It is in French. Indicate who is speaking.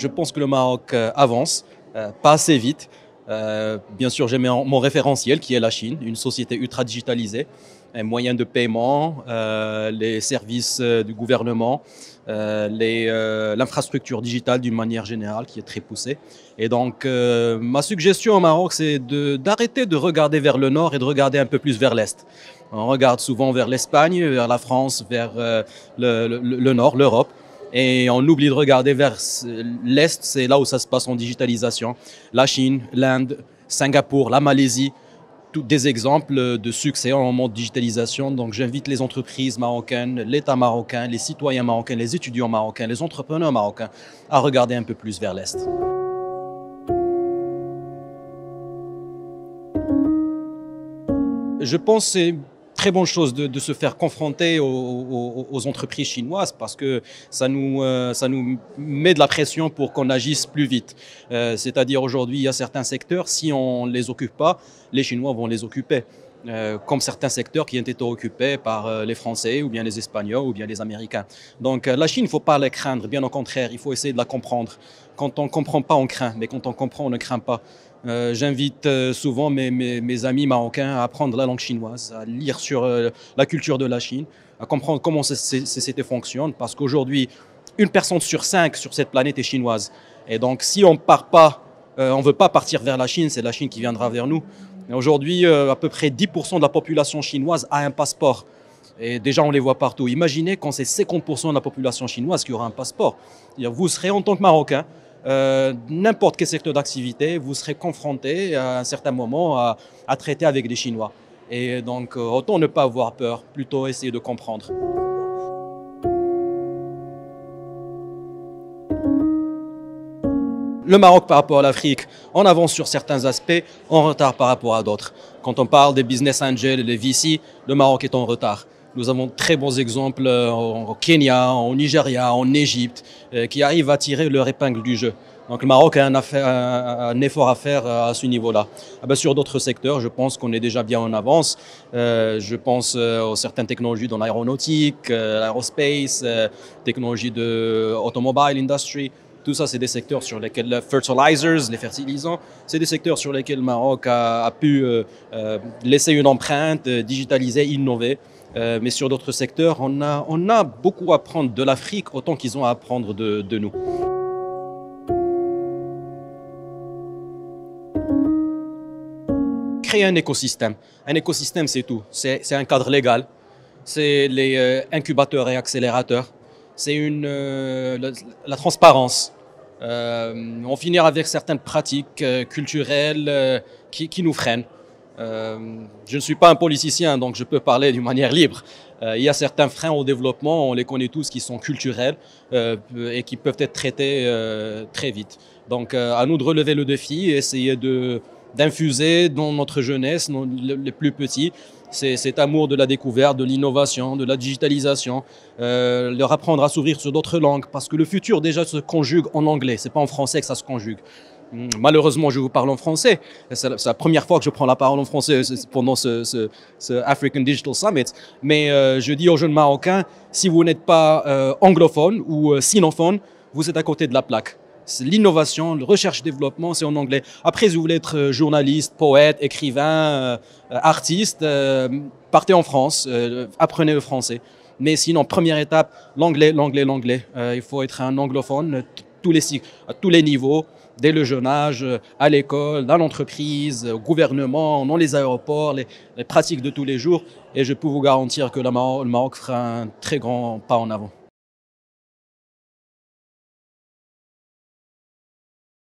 Speaker 1: Je pense que le Maroc avance, pas assez vite. Bien sûr, j'ai mon référentiel qui est la Chine, une société ultra digitalisée, un moyen de paiement, les services du gouvernement, l'infrastructure digitale d'une manière générale qui est très poussée. Et donc, ma suggestion au Maroc, c'est d'arrêter de regarder vers le nord et de regarder un peu plus vers l'est. On regarde souvent vers l'Espagne, vers la France, vers le nord, l'Europe. Et on oublie de regarder vers l'Est, c'est là où ça se passe en digitalisation. La Chine, l'Inde, Singapour, la Malaisie, tous des exemples de succès en mode digitalisation. Donc j'invite les entreprises marocaines, l'État marocain, les citoyens marocains, les étudiants marocains, les entrepreneurs marocains à regarder un peu plus vers l'Est. Je pense que c'est une très bonne chose de se faire confronter aux entreprises chinoises parce que ça nous met de la pression pour qu'on agisse plus vite. C'est-à-dire aujourd'hui, il y a certains secteurs, si on ne les occupe pas, les Chinois vont les occuper. Comme certains secteurs qui ont été occupés par les Français ou bien les Espagnols ou bien les Américains. Donc la Chine, il ne faut pas la craindre, bien au contraire, il faut essayer de la comprendre. Quand on ne comprend pas, on craint, mais quand on comprend, on ne craint pas. J'invite souvent mes amis marocains à apprendre la langue chinoise, à lire sur la culture de la Chine, à comprendre comment ces sociétés fonctionnent, parce qu'aujourd'hui, une personne sur 5 sur cette planète est chinoise. Et donc si on part pas, on ne veut pas partir vers la Chine, c'est la Chine qui viendra vers nous. Aujourd'hui, à peu près 10% de la population chinoise a un passeport. Et déjà, on les voit partout. Imaginez quand c'est 50% de la population chinoise qui aura un passeport. Vous serez en tant que Marocain, n'importe quel secteur d'activité, vous serez confronté à un certain moment à traiter avec des Chinois. Et donc, autant ne pas avoir peur, plutôt essayer de comprendre. Le Maroc par rapport à l'Afrique, on avance sur certains aspects, en retard par rapport à d'autres. Quand on parle des business angels et des VC, le Maroc est en retard. Nous avons de très bons exemples au Kenya, au Nigeria, en Égypte, qui arrivent à tirer leur épingle du jeu. Donc le Maroc a un effort à faire à ce niveau-là. Sur d'autres secteurs, je pense qu'on est déjà bien en avance. Je pense aux certaines technologies dans l'aéronautique, l'aérospace, technologies de automobile industry. Tout ça, c'est des secteurs sur lesquels les fertilizers, les fertilisants, c'est des secteurs sur lesquels le Maroc a pu laisser une empreinte, digitaliser, innover. Mais sur d'autres secteurs, on a beaucoup à apprendre de l'Afrique autant qu'ils ont à apprendre de nous. Créer un écosystème. Un écosystème, c'est tout. C'est un cadre légal. C'est les incubateurs et accélérateurs. C'est la transparence. On finira avec certaines pratiques culturelles qui nous freinent. Je ne suis pas un politicien, donc je peux parler d'une manière libre. Il y a certains freins au développement, on les connaît tous, qui sont culturels et qui peuvent être traités très vite. Donc à nous de relever le défi, essayer d'infuser dans notre jeunesse, les plus petits, cet amour de la découverte, de l'innovation, de la digitalisation, leur apprendre à s'ouvrir sur d'autres langues, parce que le futur déjà se conjugue en anglais, c'est pas en français que ça se conjugue. Malheureusement, je vous parle en français. C'est la première fois que je prends la parole en français pendant ce African Digital Summit. Mais je dis aux jeunes Marocains, si vous n'êtes pas anglophone ou sinophone, vous êtes à côté de la plaque. L'innovation, le recherche-développement, c'est en anglais. Après, si vous voulez être journaliste, poète, écrivain, artiste, partez en France, apprenez le français. Mais sinon, première étape, l'anglais. Il faut être un anglophone à tous les niveaux, dès le jeune âge, à l'école, dans l'entreprise, au gouvernement, dans les aéroports, les pratiques de tous les jours. Et je peux vous garantir que le Maroc fera un très grand pas en avant.